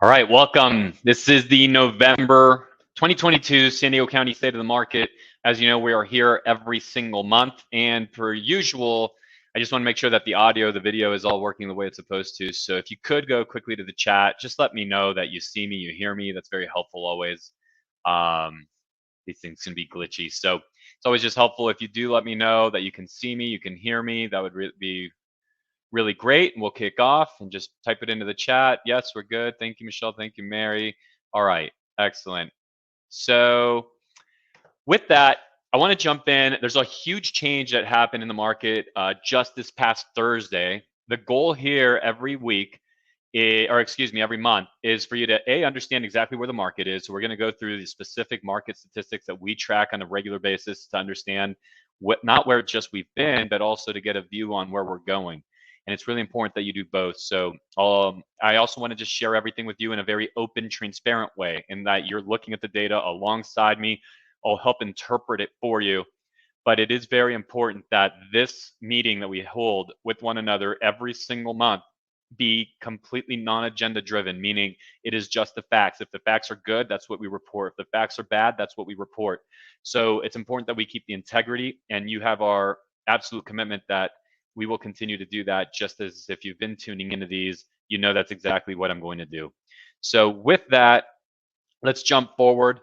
All right, welcome. This is the November 2022 San Diego County State of the Market. As you know, we are here every single month. And per usual, I just want to make sure that the audio, the video is all working the way it's supposed to. So if you could go quickly to the chat, just let me know that you see me, you hear me. That's very helpful always. These things can be glitchy. So it's always just helpful if you do let me know that you can see me, you can hear me. That would be really great. And we'll kick off and just type it into the chat. Yes, we're good. Thank you, Michelle. Thank you, Mary. All right, excellent. So with that, I want to jump in. There's a huge change that happened in the market just this past Thursday. The goal here every week, every month, is for you to understand exactly where the market is. So we're going to go through the specific market statistics that we track on a regular basis to understand not where just we've been, but also to get a view on where we're going. And it's really important that you do both. So I also want to just share everything with you in a very open, transparent way, in that you're looking at the data alongside me. I'll help interpret it for you. But it is very important that this meeting that we hold with one another every single month be completely non-agenda driven, meaning it is just the facts. If the facts are good, that's what we report. If the facts are bad, that's what we report. So it's important that we keep the integrity, and you have our absolute commitment that we will continue to do that. Just as if you've been tuning into these, you know that's exactly what I'm going to do. So with that, let's jump forward.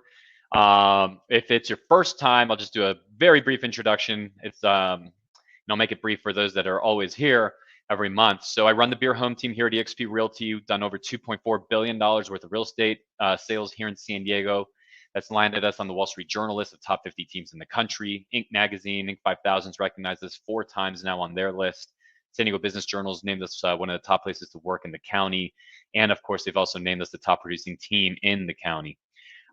If it's your first time, I'll just do a very brief introduction. And I'll make it brief for those that are always here every month. So I run the beer home team here at eXp Realty. We've done over $2.4 billion worth of real estate sales here in San Diego. That's landed us on the Wall Street Journal list of top 50 teams in the country. Inc. Magazine, Inc. 5000 has recognized us 4 times now on their list. San Diego Business Journal's named us one of the top places to work in the county. And of course, they've also named us the top producing team in the county.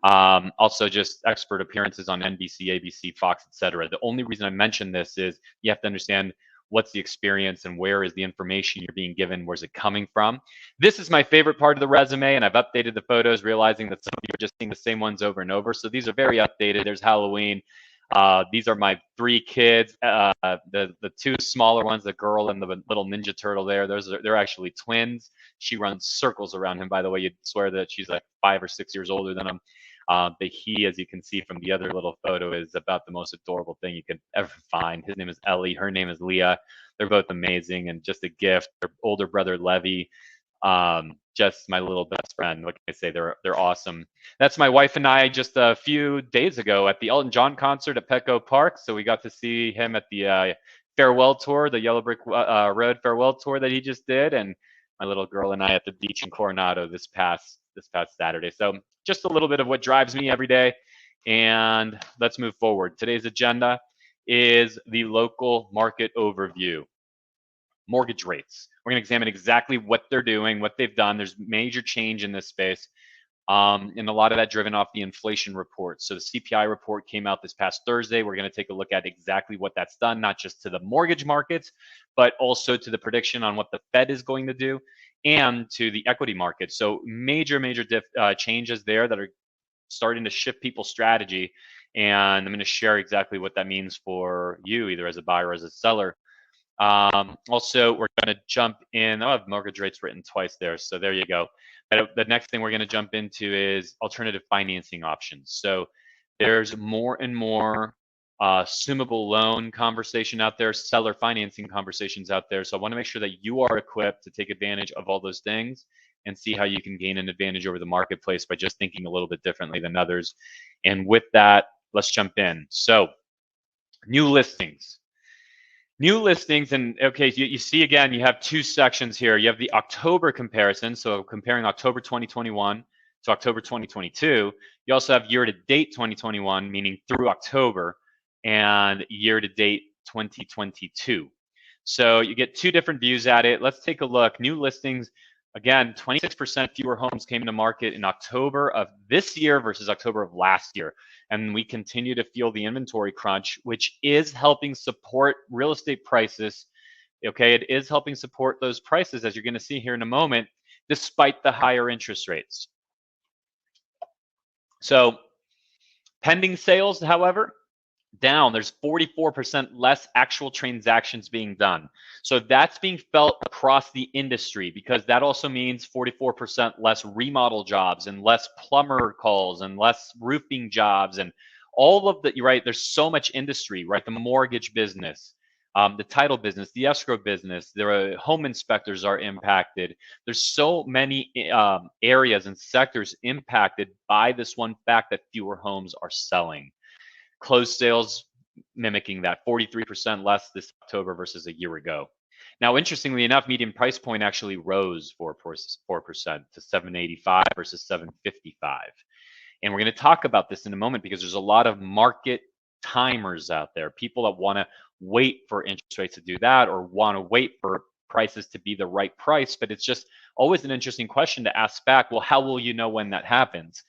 Also just expert appearances on NBC, ABC, Fox, etc. The only reason I mention this is you have to understand what's the experience and where is the information you're being given, where's it coming from. This is my favorite part of the resume, and I've updated the photos, realizing that some of you are just seeing the same ones over and over. So these are very updated. There's Halloween. These are my 3 kids. The 2 smaller ones, the girl and the little Ninja Turtle there, they're actually twins. She runs circles around him, by the way. You'd swear that she's like 5 or 6 years older than him. But he, as you can see from the other little photo, is about the most adorable thing you could ever find. His name is Ellie. Her name is Leah. They're both amazing and just a gift. Their older brother, Levy, just my little best friend. What can I say? They're awesome. That's my wife and I just a few days ago at the Elton John concert at Petco Park. So we got to see him at the farewell tour, the Yellow Brick Road farewell tour that he just did, and my little girl and I at the beach in Coronado this past Saturday. So just a little bit of what drives me every day, and let's move forward. Today's agenda is the local market overview. Mortgage rates. We're going to examine exactly what they're doing, what they've done. There's major change in this space, and a lot of that driven off the inflation report. So the CPI report came out this past Thursday. We're going to take a look at exactly what that's done, not just to the mortgage markets, but also to the prediction on what the Fed is going to do and to the equity market. So major changes there that are starting to shift people's strategy. And I'm going to share exactly what that means for you, either as a buyer or as a seller. Also, we're going to jump in. I have mortgage rates written twice there, so there you go. But the next thing we're going to jump into is alternative financing options. So there's more and more assumable loan conversation out there, seller financing conversations out there. So I want to make sure that you are equipped to take advantage of all those things and see how you can gain an advantage over the marketplace by just thinking a little bit differently than others. And with that, let's jump in. So new listings. New listings, and okay, you see again, you have 2 sections here. You have the October comparison, so comparing October 2021 to October 2022. You also have year-to-date 2021, meaning through October, and year-to-date 2022. So you get 2 different views at it. Let's take a look. New listings, again, 26% fewer homes came into market in October of this year versus October of last year. And we continue to feel the inventory crunch, which is helping support real estate prices. Okay, it is helping support those prices, as you're going to see here in a moment, despite the higher interest rates. So pending sales, however, down. There's 44% less actual transactions being done. So that's being felt across the industry, because that also means 44% less remodel jobs and less plumber calls and less roofing jobs and all of the, right? There's so much industry, right? The mortgage business, the title business, the escrow business, the home inspectors are impacted. There's so many areas and sectors impacted by this one fact that fewer homes are selling. Closed sales mimicking that, 43% less this October versus a year ago. Now, interestingly enough, median price point actually rose 4% to 785 versus 755. And we're going to talk about this in a moment, because there's a lot of market timers out there, people that want to wait for interest rates to do that, or want to wait for prices to be the right price. But it's just always an interesting question to ask back. Well, how will you know when that happens?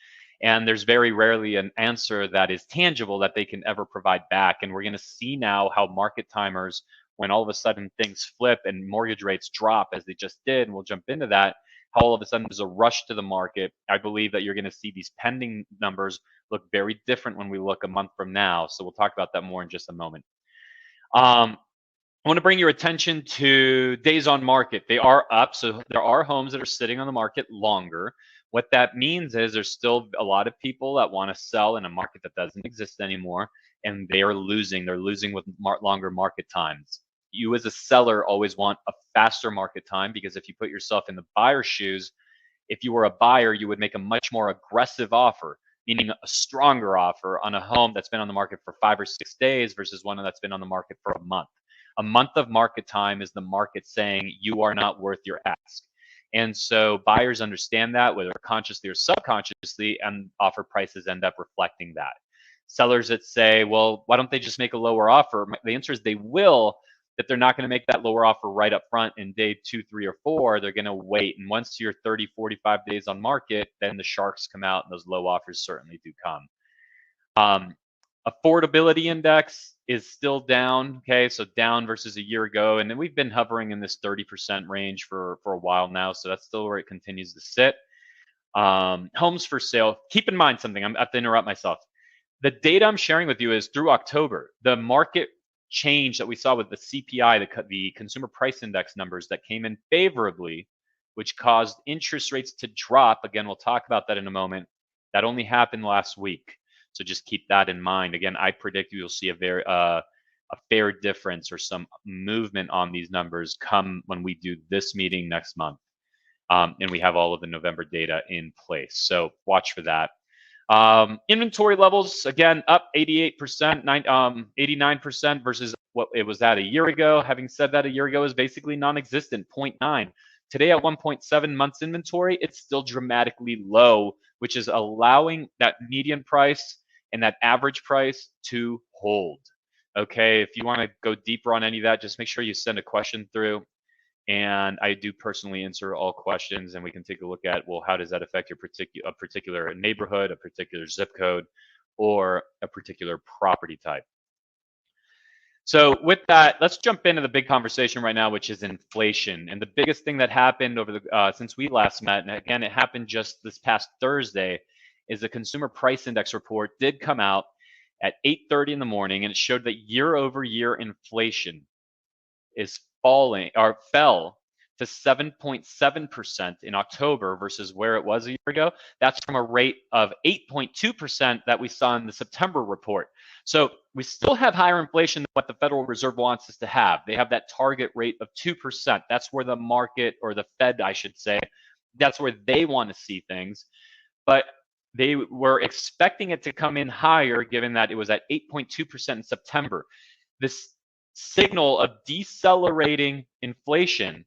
And there's very rarely an answer that is tangible that they can ever provide back. And we're going to see now how market timers, when all of a sudden things flip and mortgage rates drop as they just did, and we'll jump into that, how all of a sudden there's a rush to the market. I believe that you're going to see these pending numbers look very different when we look a month from now. So we'll talk about that more in just a moment. I want to bring your attention to days on market. They are up, so there are homes that are sitting on the market longer. What that means is there's still a lot of people that want to sell in a market that doesn't exist anymore, and they are losing. They're losing with longer market times. You as a seller always want a faster market time, because if you put yourself in the buyer's shoes, if you were a buyer, you would make a much more aggressive offer, meaning a stronger offer on a home that's been on the market for 5 or 6 days versus one that's been on the market for a month. A month of market time is the market saying you are not worth your ask. And so buyers understand that, whether consciously or subconsciously, and offer prices end up reflecting that. Sellers that say, well, why don't they just make a lower offer? The answer is they will, that they're not going to make that lower offer right up front in day 2, 3, or 4. They're going to wait. And once you're 30, 45 days on market, then the sharks come out, and those low offers certainly do come. Affordability index is still down, okay? So down versus a year ago. And then we've been hovering in this 30% range for a while now. So that's still where it continues to sit. Homes for sale. Keep in mind something. I have to interrupt myself. The data I'm sharing with you is through October. The market change that we saw with the CPI, the consumer price index numbers that came in favorably, which caused interest rates to drop. Again, we'll talk about that in a moment. That only happened last week. So just keep that in mind. Again, I predict you'll see a fair difference or some movement on these numbers come when we do this meeting next month. And we have all of the November data in place. So watch for that. Inventory levels, again, up 88%, 89% versus what it was at a year ago. Having said that, a year ago is basically non-existent, 0.9. Today at 1.7 months inventory, it's still dramatically low, which is allowing that median price and that average price to hold. Okay, if you want to go deeper on any of that, just make sure you send a question through. And I do personally answer all questions, and we can take a look at, well, how does that affect your particular neighborhood, a particular zip code, or a particular property type. So with that, let's jump into the big conversation right now, which is inflation. And the biggest thing that happened over the since we last met, and again, it happened just this past Thursday, is the Consumer Price Index report did come out at 8:30 in the morning, and it showed that year-over-year inflation is fell to 7.7% in October versus where it was a year ago. That's from a rate of 8.2% that we saw in the September report. So we still have higher inflation than what the Federal Reserve wants us to have. They have that target rate of 2%. That's where the market, or the Fed, I should say, that's where they want to see things. But they were expecting it to come in higher, given that it was at 8.2% in September. This signal of decelerating inflation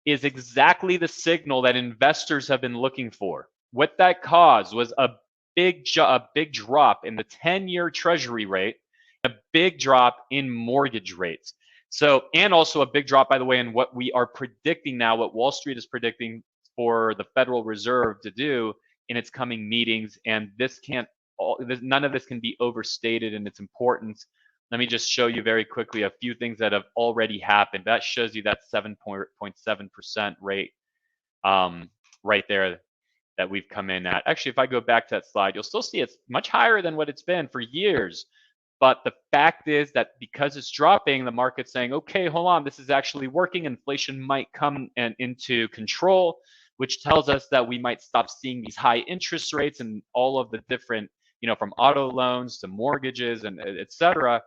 is exactly the signal that investors have been looking for. What that caused was a big drop in the 10-year Treasury rate, a big drop in mortgage rates. So, and also a big drop, by the way, in what we are predicting now, what Wall Street is predicting for the Federal Reserve to do in its coming meetings. And none of this can be overstated in its importance. Let me just show you very quickly a few things that have already happened. That shows you that 7.7% rate right there that we've come in at. Actually, if I go back to that slide, you'll still see it's much higher than what it's been for years. But the fact is that because it's dropping, the market's saying, okay, hold on, this is actually working. Inflation might come into control, which tells us that we might stop seeing these high interest rates and all of the different, from auto loans to mortgages and et cetera.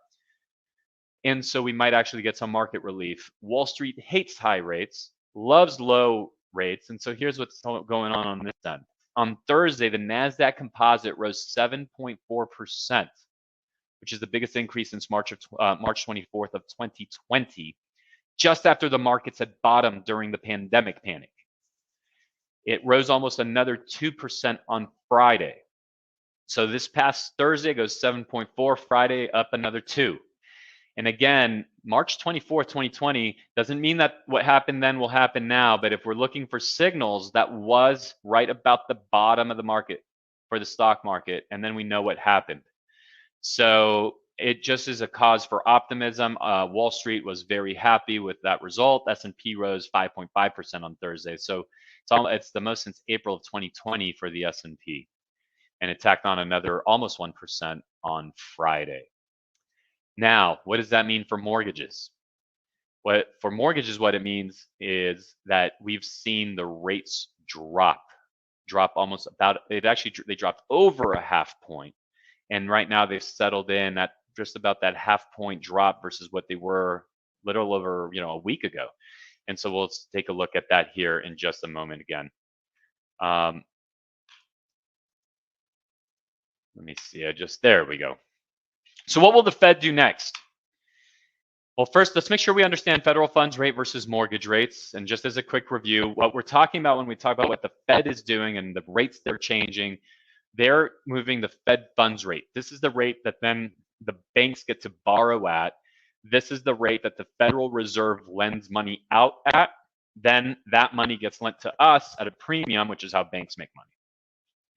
And so we might actually get some market relief. Wall Street hates high rates, loves low rates. And so here's what's going on this end. On Thursday, the NASDAQ composite rose 7.4%, which is the biggest increase since March 24th of 2020, just after the markets had bottomed during the pandemic panic. It rose almost another 2% on Friday. So this past Thursday goes 7.4, Friday up another 2. And again, March 24th, 2020 doesn't mean that what happened then will happen now. But if we're looking for signals, that was right about the bottom of the market for the stock market. And then we know what happened. So it just is a cause for optimism. Wall Street was very happy with that result. S&P rose 5.5% on Thursday. So it's the most since April of 2020 for the S&P. And it tacked on another almost 1% on Friday. Now, what does that mean for mortgages? What it means is that we've seen the rates drop almost they dropped over a half point. And right now they've settled in at just about that half point drop versus what they were little over, a week ago. And so we'll take a look at that here in just a moment again. Let me see, there we go. So what will the Fed do next? Well, first, let's make sure we understand federal funds rate versus mortgage rates. And just as a quick review, what we're talking about when we talk about what the Fed is doing and the rates they're changing, they're moving the Fed funds rate. This is the rate that then the banks get to borrow at. This is the rate that the Federal Reserve lends money out at. Then that money gets lent to us at a premium, which is how banks make money.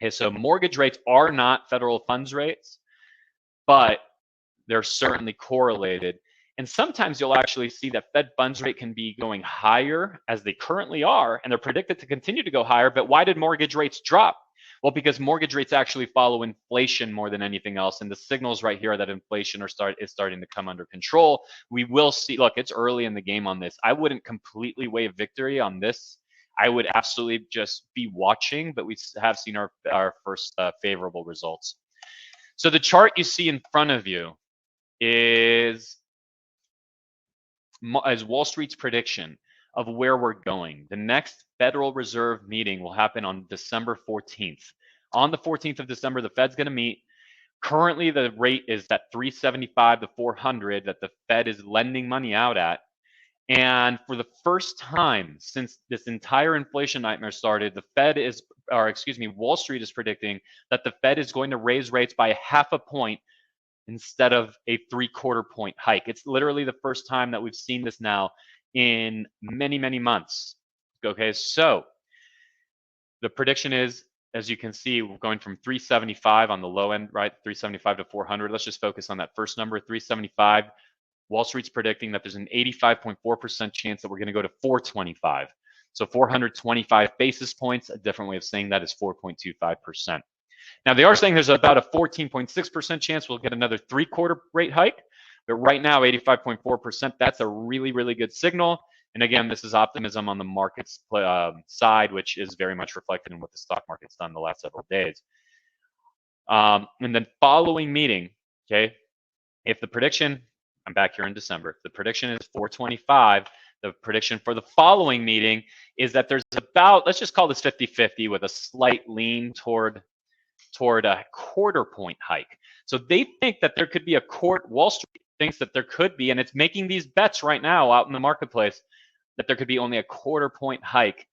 Okay, so mortgage rates are not federal funds rates, but they're certainly correlated. And sometimes you'll actually see that Fed funds rate can be going higher as they currently are, and they're predicted to continue to go higher. But why did mortgage rates drop? Well, because mortgage rates actually follow inflation more than anything else. And the signals right here that inflation is starting to come under control. We will see, look, it's early in the game on this. I wouldn't completely wave victory on this. I would absolutely just be watching, but we have seen our first favorable results. So the chart you see in front of you is Wall Street's prediction of where we're going. The next Federal Reserve meeting will happen on December 14th. On the 14th of December, the Fed's going to meet. Currently, the rate is at 375 to 400 that the Fed is lending money out at. And for the first time since this entire inflation nightmare started, Wall Street is predicting that the Fed is going to raise rates by 0.5 point instead of a 3/4 point hike. It's literally the first time that we've seen this now in many, many months. Okay, so the prediction is, as you can see, we're going from 375 on the low end, right? 375 to 400. Let's just focus on that first number, 375. Wall Street's predicting that there's an 85.4% chance that we're going to go to 425. So 425 basis points. A different way of saying that is 4.25%. Now, they are saying there's about a 14.6% chance we'll get another 3/4 rate hike. But right now, 85.4%, that's a really, really good signal. And again, this is optimism on the market's side, which is very much reflected in what the stock market's done the last several days. And then following meeting, okay, if the prediction, I'm back here in December, if the prediction is 425, the prediction for the following meeting is that there's about, let's just call this 50-50 with a slight lean toward a 1/4 point hike. So they think that there could be Wall Street thinks that there could be, and it's making these bets right now out in the marketplace, that there could be only a 1/4 point hike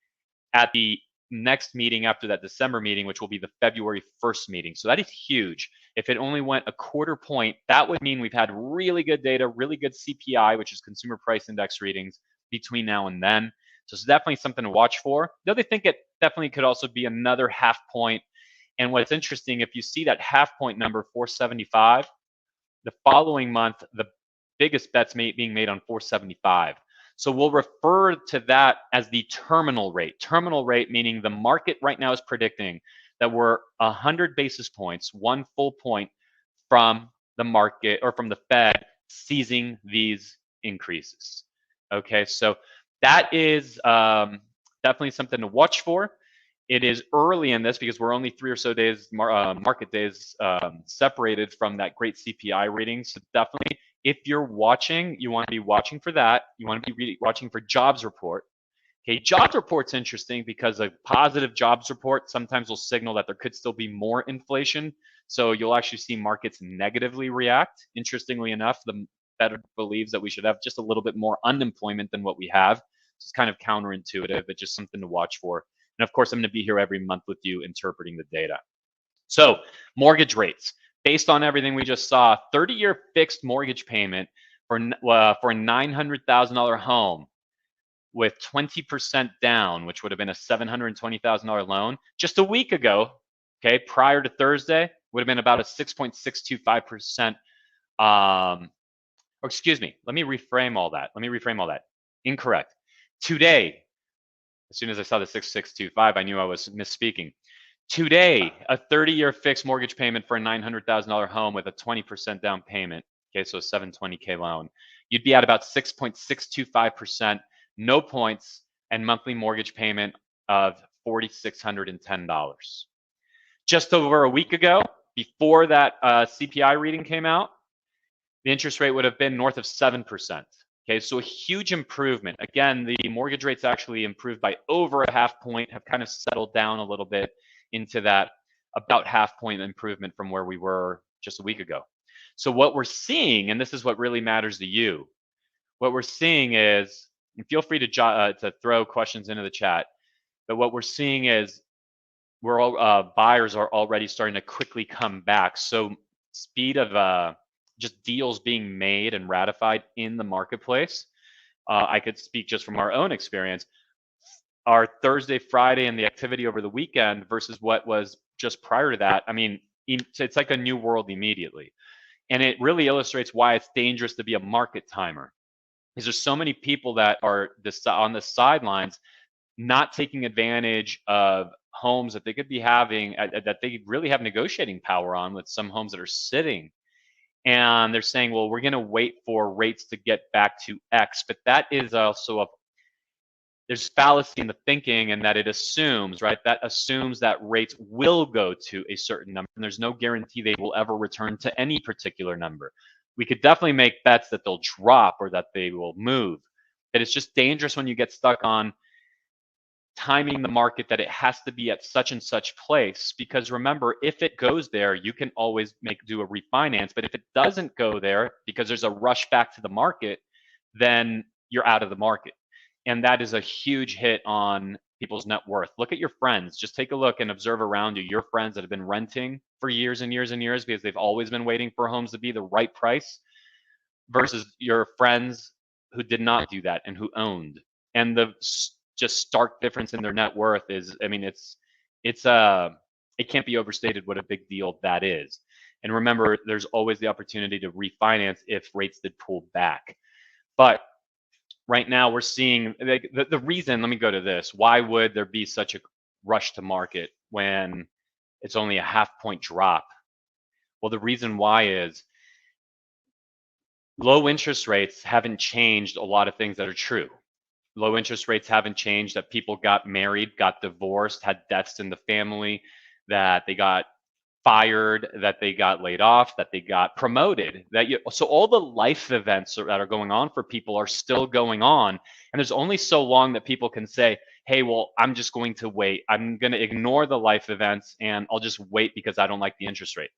at the next meeting after that December meeting, which will be the February 1st meeting. So that is huge. If it only went a 1/4 point, that would mean we've had really good data, really good CPI, which is consumer price index readings between now and then. So it's definitely something to watch for. Though they think it definitely could also be another 1/2 point. And what's interesting, if you see that 1/2 point number, 475, the following month, the biggest bet's being made on 475. So we'll refer to that as the terminal rate. Terminal rate meaning the market right now is predicting that we're 100 basis points, 1 full point from the market or from the Fed seizing these increases. Okay, so that is definitely something to watch for. It is early in this because we're only 3 or so days, market days separated from that great CPI reading. So definitely, if you're watching, you want to be watching for that. You want to be watching for jobs report. Okay, jobs report's interesting because a positive jobs report sometimes will signal that there could still be more inflation. So you'll actually see markets negatively react. Interestingly enough, the Fed believes that we should have just a little bit more unemployment than what we have. It's kind of counterintuitive, but just something to watch for. And of course, I'm going to be here every month with you interpreting the data. So mortgage rates, based on everything we just saw, 30-year fixed mortgage payment for a $900,000 home with 20% down, which would have been a $720,000 loan just a week ago, okay, prior to Thursday, would have been about a 6.625%. Or excuse me, let me reframe all that. Incorrect. Today, as soon as I saw the 6625, I knew I was misspeaking. Today, a 30-year fixed mortgage payment for a $900,000 home with a 20% down payment, okay, so a 720K loan, you'd be at about 6.625%, no points, and monthly mortgage payment of $4,610. Just over a week ago, before that CPI reading came out, the interest rate would have been north of 7%. Okay, so a huge improvement. Again, the mortgage rates actually improved by over a half point, have kind of settled down a little bit into that about half point improvement from where we were just a week ago. So what we're seeing, and this is what really matters to you, what we're seeing is, and feel free to throw questions into the chat, but what we're seeing is we're all buyers are already starting to quickly come back. So speed of just deals being made and ratified in the marketplace. I could speak just from our own experience. Our Thursday, Friday, and the activity over the weekend versus what was just prior to that. I mean, it's like a new world immediately. And it really illustrates why it's dangerous to be a market timer. Because there's so many people that are on the sidelines not taking advantage of homes that they could be having, that they really have negotiating power on with some homes that are sitting. And they're saying, well, we're going to wait for rates to get back to X. But that is also there's fallacy in the thinking, and that it assumes, right? That assumes that rates will go to a certain number, and there's no guarantee they will ever return to any particular number. We could definitely make bets that they'll drop or that they will move. But it's just dangerous when you get stuck on timing the market that it has to be at such and such place, because remember, if it goes there, you can always do a refinance. But if it doesn't go there because there's a rush back to the market, then you're out of the market. And that is a huge hit on people's net worth. Look at your friends. Just take a look and observe around you. Your friends that have been renting for years and years and years because they've always been waiting for homes to be the right price versus your friends who did not do that and who owned. And the just stark difference in their net worth is, I mean, it can't be overstated what a big deal that is. And remember, there's always the opportunity to refinance if rates did pull back. But right now we're seeing the reason, let me go to this. Why would there be such a rush to market when it's only a half point drop? Well, the reason why is low interest rates haven't changed a lot of things that are true. Low interest rates haven't changed that people got married, got divorced, had deaths in the family, that they got fired, that they got laid off, that they got promoted. So all the life events that are going on for people are still going on. And there's only so long that people can say, hey, well, I'm just going to wait. I'm going to ignore the life events and I'll just wait because I don't like the interest rate.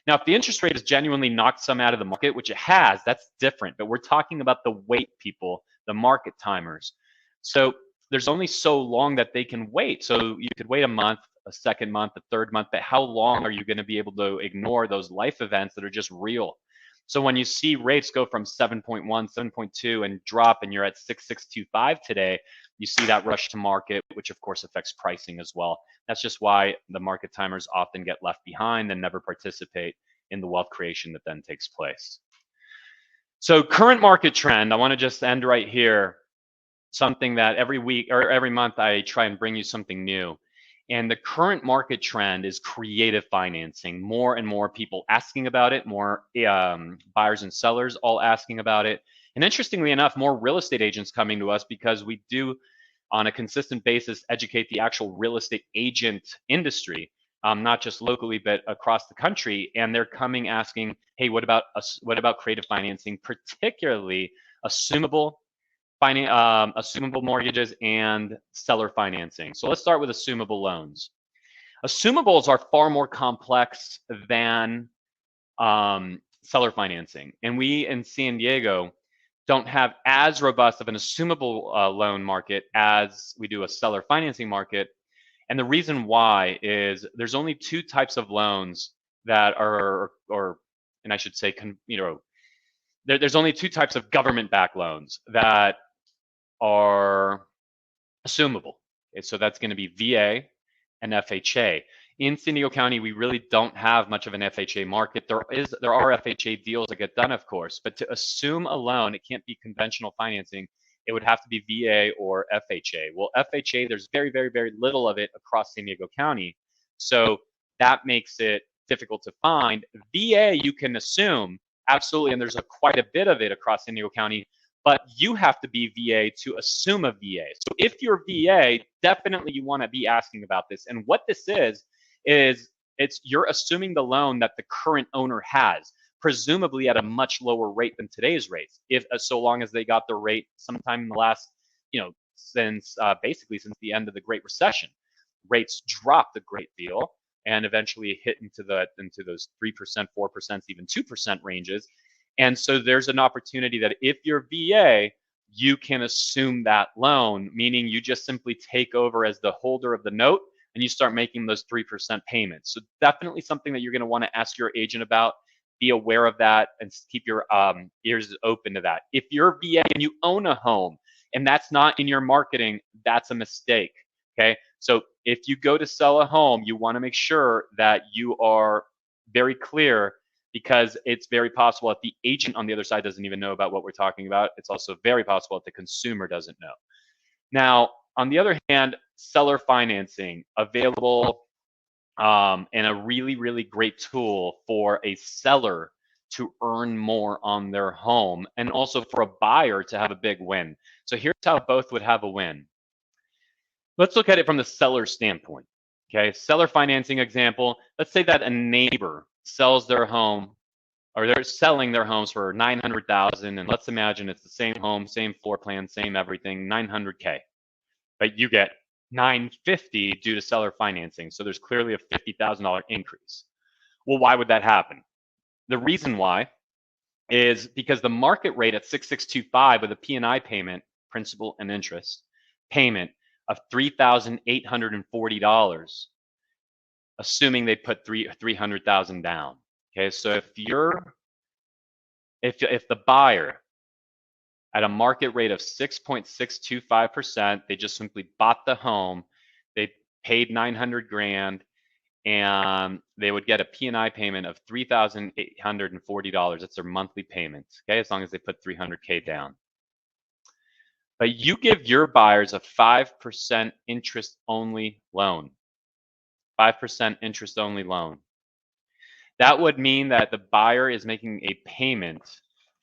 Now, if the interest rate has genuinely knocked some out of the market, which it has, that's different. But we're talking about the wait people, the market timers. So there's only so long that they can wait. So you could wait a month, a second month, a third month, but how long are you going to be able to ignore those life events that are just real? So when you see rates go from 7.1, 7.2 and drop and you're at 6.625 today, you see that rush to market, which of course affects pricing as well. That's just why the market timers often get left behind and never participate in the wealth creation that then takes place. So current market trend, I want to just end right here. Something that every week or every month I try and bring you something new. And the current market trend is creative financing. More and more people asking about it, more buyers and sellers all asking about it. And interestingly enough, more real estate agents coming to us because we do, on a consistent basis, educate the actual real estate agent industry, not just locally, but across the country. And they're coming asking, hey, what about creative financing, particularly assumable assumable mortgages and seller financing. So let's start with assumable loans. Assumables are far more complex than seller financing. And we in San Diego don't have as robust of an assumable loan market as we do a seller financing market. And the reason why is there's only two types of loans that are, and I should say, there's only two types of government-backed loans that are assumable. Okay, so that's going to be VA and FHA. In San Diego County, we really don't have much of an FHA market. There are FHA deals that get done, of course, but to assume a loan, it can't be conventional financing. It would have to be VA or FHA. Well, FHA, there's very, very, very little of it across San Diego County. So that makes it difficult to find. VA, you can assume, absolutely, and there's quite a bit of it across San Diego County, but you have to be VA to assume a VA. So if you're VA, definitely you want to be asking about this. And what this is you're assuming the loan that the current owner has, presumably at a much lower rate than today's rates, if so long as they got the rate sometime in the last, since basically since the end of the Great Recession. Rates dropped a great deal and eventually hit into those 3%, 4%, even 2% ranges. And so there's an opportunity that if you're VA, you can assume that loan, meaning you just simply take over as the holder of the note and you start making those 3% payments. So definitely something that you're going to want to ask your agent about. Be aware of that and keep your ears open to that. If you're VA and you own a home and that's not in your marketing, that's a mistake. Okay. So if you go to sell a home, you want to make sure that you are very clear, because it's very possible that the agent on the other side doesn't even know about what we're talking about. It's also very possible that the consumer doesn't know. Now, on the other hand, seller financing available and a really, really great tool for a seller to earn more on their home and also for a buyer to have a big win. So here's how both would have a win. Let's look at it from the seller standpoint. Okay, seller financing example. Let's say that a neighbor sells their home, or they're selling their homes for $900,000, and let's imagine it's the same home, same floor plan, same everything, $900K. But you get $950 due to seller financing. So there's clearly a $50,000 increase. Well, why would that happen? The reason why is because the market rate at 6625 with a P&I payment, principal and interest payment of $3,840, assuming they put 300,000 down. Okay, so if the buyer at a market rate of 6.625%, they just simply bought the home, they paid 900 grand, and they would get a P&I payment of $3,840. That's their monthly payment, okay, as long as they put 300K down. But you give your buyers a 5% interest-only loan. 5% interest-only loan. That would mean that the buyer is making a payment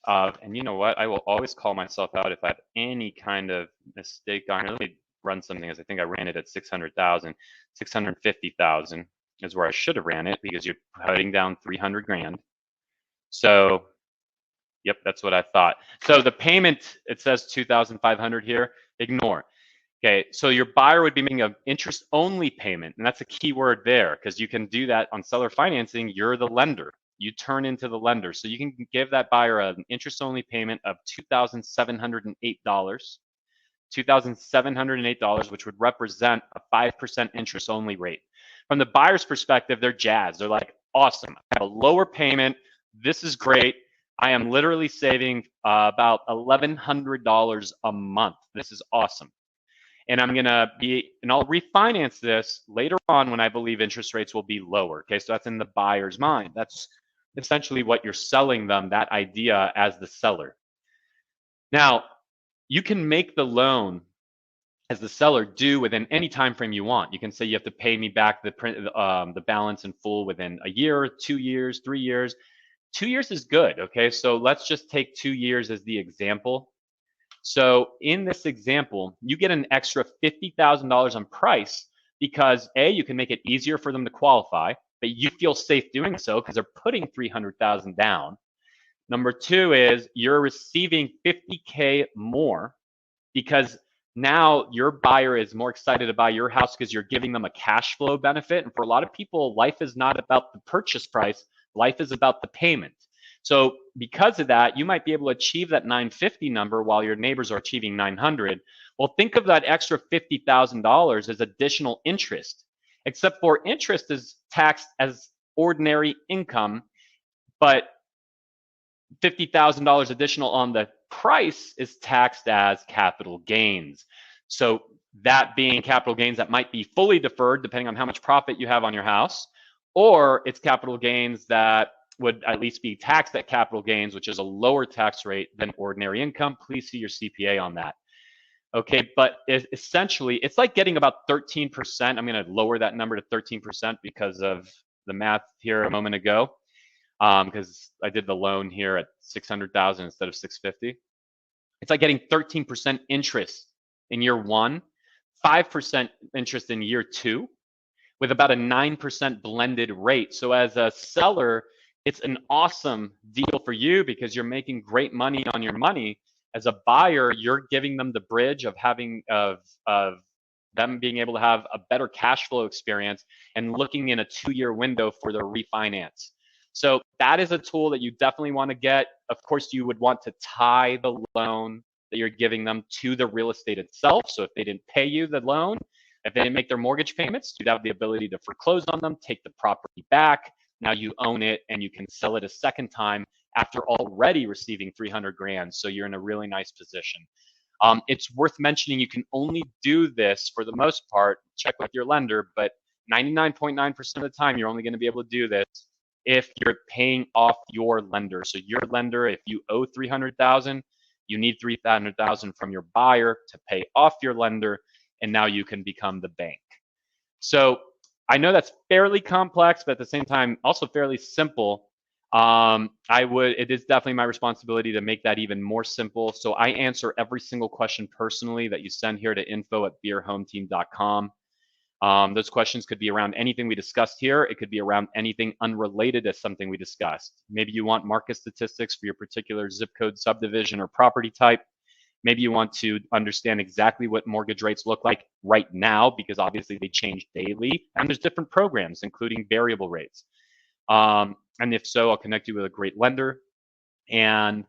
of, and you know what, I will always call myself out if I have any kind of mistake on it. Let me run something, as I think I ran it at 600,000. 650,000 is where I should have ran it, because you're putting down 300 grand. So, yep, that's what I thought. So the payment, it says 2,500 here, ignore. Okay, so your buyer would be making an interest-only payment, and that's a key word there, because you can do that on seller financing. You're the lender. You turn into the lender. So you can give that buyer an interest-only payment of $2,708. $2,708, which would represent a 5% interest-only rate. From the buyer's perspective, they're jazzed. They're like, awesome, I have a lower payment. This is great. I am literally saving about $1,100 a month. This is awesome. And I'll refinance this later on when I believe interest rates will be lower. Okay, so that's in the buyer's mind. That's essentially what you're selling them, that idea, as the seller. Now, you can make the loan as the seller due within any time frame you want. You can say you have to pay me back the balance in full within a year, 2 years, 3 years. 2 years is good. Okay, so let's just take 2 years as the example. So in this example, you get an extra $50,000 on price because A, you can make it easier for them to qualify, but you feel safe doing so because they're putting 300,000 down. Number two is you're receiving 50K more because now your buyer is more excited to buy your house because you're giving them a cash flow benefit. And for a lot of people, life is not about the purchase price, life is about the payment. So because of that, you might be able to achieve that 950 number while your neighbors are achieving 900. Well, think of that extra $50,000 as additional interest, except for interest is taxed as ordinary income, but $50,000 additional on the price is taxed as capital gains. So that being capital gains that might be fully deferred depending on how much profit you have on your house, or it's capital gains that would at least be taxed at capital gains, which is a lower tax rate than ordinary income. Please see your CPA on that. Okay, but essentially, it's like getting about 13%. I'm going to lower that number to 13% because of the math here a moment ago, because I did the loan here at 600,000 instead of 650. It's like getting 13% interest in year one, 5% interest in year two, with about a 9% blended rate. So as a seller, it's an awesome deal for you because you're making great money on your money. As a buyer, you're giving them the bridge of having of them being able to have a better cash flow experience and looking in a 2-year window for their refinance. So that is a tool that you definitely want to get. Of course, you would want to tie the loan that you're giving them to the real estate itself. So if they didn't pay you the loan, if they didn't make their mortgage payments, you'd have the ability to foreclose on them, take the property back. Now you own it and you can sell it a second time after already receiving 300 grand. So you're in a really nice position. It's worth mentioning you can only do this for the most part, check with your lender, but 99.9% of the time, you're only going to be able to do this if you're paying off your lender. So your lender, if you owe 300,000, you need 300,000 from your buyer to pay off your lender, and now you can become the bank. So I know that's fairly complex, but at the same time, also fairly simple. It is definitely my responsibility to make that even more simple. So I answer every single question personally that you send here to info@beerhometeam.com. Those questions could be around anything we discussed here. It could be around anything unrelated to something we discussed. Maybe you want market statistics for your particular zip code, subdivision, or property type. Maybe you want to understand exactly what mortgage rates look like right now, because obviously they change daily. And there's different programs, including variable rates. And if so, I'll connect you with a great lender. And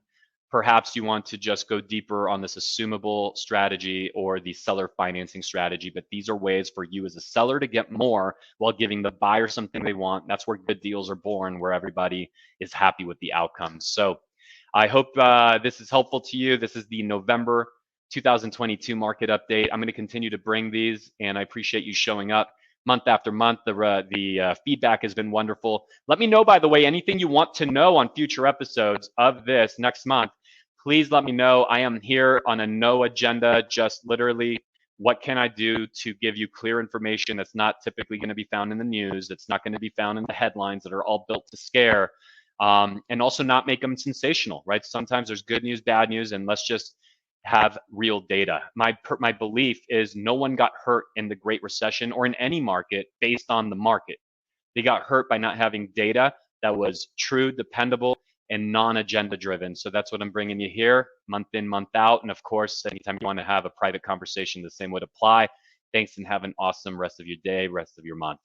perhaps you want to just go deeper on this assumable strategy or the seller financing strategy. But these are ways for you as a seller to get more while giving the buyer something they want. That's where good deals are born, where everybody is happy with the outcomes. So I hope this is helpful to you. This is the November 2022 market update. I'm going to continue to bring these, and I appreciate you showing up month after month. The feedback has been wonderful. Let me know, by the way, anything you want to know on future episodes of this next month. Please let me know. I am here on a no agenda, just literally what can I do to give you clear information that's not typically going to be found in the news, that's not going to be found in the headlines that are all built to scare, and also not make them sensational, right? Sometimes there's good news, bad news, and let's just have real data. My belief is no one got hurt in the Great Recession or in any market based on the market. They got hurt by not having data that was true, dependable, and non-agenda driven. So that's what I'm bringing you here, month in, month out. And of course, anytime you want to have a private conversation, the same would apply. Thanks, and have an awesome rest of your day, rest of your month.